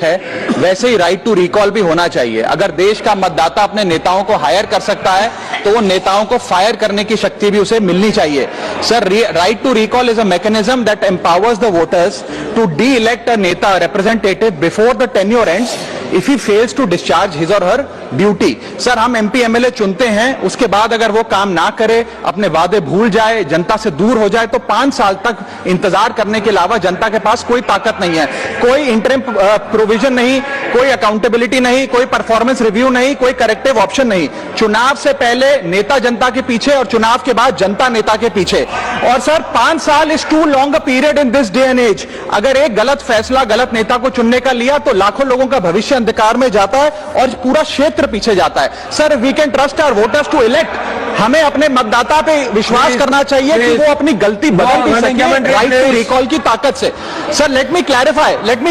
Act है, वैसे ही right to recall भी होना चाहिए। अगर देश का मतदाता अपने नेताओं को हायर कर सकता है तो वो नेताओं को फायर करने की शक्ति भी उसे मिलनी चाहिए। Sir, right to recall is a mechanism that empowers the voters to de elect a neta representative before the tenure ends if he fails to discharge his or her duty. Sir, हम MP MLA चुनते हैं, उसके बाद अगर वो काम ना करे, अपने वादे भूल जाए, जनता से दूर हो जाए, तो 5 साल तक इंतजार करने के अलावा जनता के पास कोई ताकत नहीं है। कोई इंटरिम प्रोविजन नहीं, कोई अकाउंटेबिलिटी नहीं, कोई परफॉर्मेंस रिव्यू नहीं, कोई करेक्टिव ऑप्शन नहीं। चुनाव से पहले नेता जनता के पीछे और चुनाव के बाद जनता नेता के पीछे। और सर, 5 साल is too long a period in this day and age. अगर एक गलत फैसला गलत नेता को चुनने का लिया तो लाखों लोगों का भविष्य अंधकार में जाता है और पूरा क्षेत्र पीछे जाता है। Sir, we can trust our voters to elect. हमें अपने मतदाता पे विश्वास करना चाहिए कि वो अपनी गलती बदल भी सके राइट टू रिकॉल की ताकत से। Sir, let me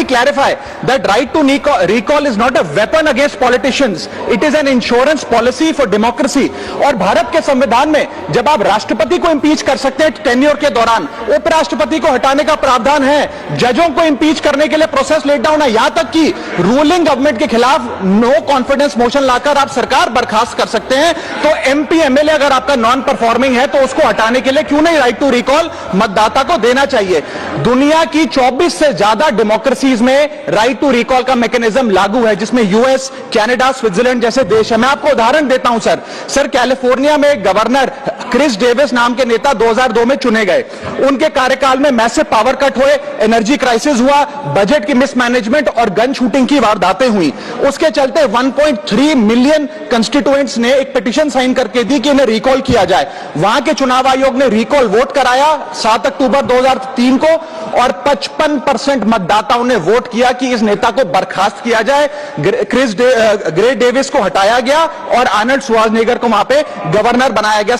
clarify that right to recall is not a weapon against politicians, it is an insurance policy for democracy. और भारत के संविधान में जब आप राष्ट्रपति को इंपीच कर सकते हैं टेन्योर के दौरान, उपराष्ट्रपति को हटाने का प्रावधान है, जजों को इंपीच करने के लिए प्रोसेस लेट डाउन है, यहां तक कि रूलिंग गवर्नमेंट के खिलाफ नो कॉन्फिडेंस मोशन लाकर आप सरकार बर्खास्त कर सकते हैं। तो एमपी एमएलए अगर आपका नॉन परफॉर्मिंग है तो उसको हटाने के लिए क्यों नहीं राइट टू रिकॉल मतदाता को देना चाहिए। दुनिया की 24 से ज्यादा डेमोक्रेसीज में राइट टू रिकॉल का मैकेनिज्म लागू है, जिसमें यूएस, कनाडा, स्विट्जरलैंड जैसे देश है। मैं आपको उदाहरण देता हूं सर, कैलिफोर्निया में गवर्नर क्रिस डेविस नाम के नेता 2002 में चुने गए। उनके कार्यकाल में मैसिव पावर कट हुए, एनर्जी क्राइसिस हुआ, बजट की मिसमैनेजमेंट और गन शूटिंग की वारदातें हुई। उसके चलते 1.3 मिलियन कंस्टिट्यूएंट्स ने एक पिटीशन साइन करके दी कि इन्हें रिकॉल किया जाए। वहां के चुनाव आयोग ने रिकॉल वोट कराया 7 अक्टूबर 2003 को और 55% मतदाताओं ने वोट किया कि इस नेता को बर्खास्त किया जाए। क्रिस ग्रे डेविस को हटाया गया और आर्नल्ड श्वार्ज़नेगर को वहां पे गवर्नर बनाया गया।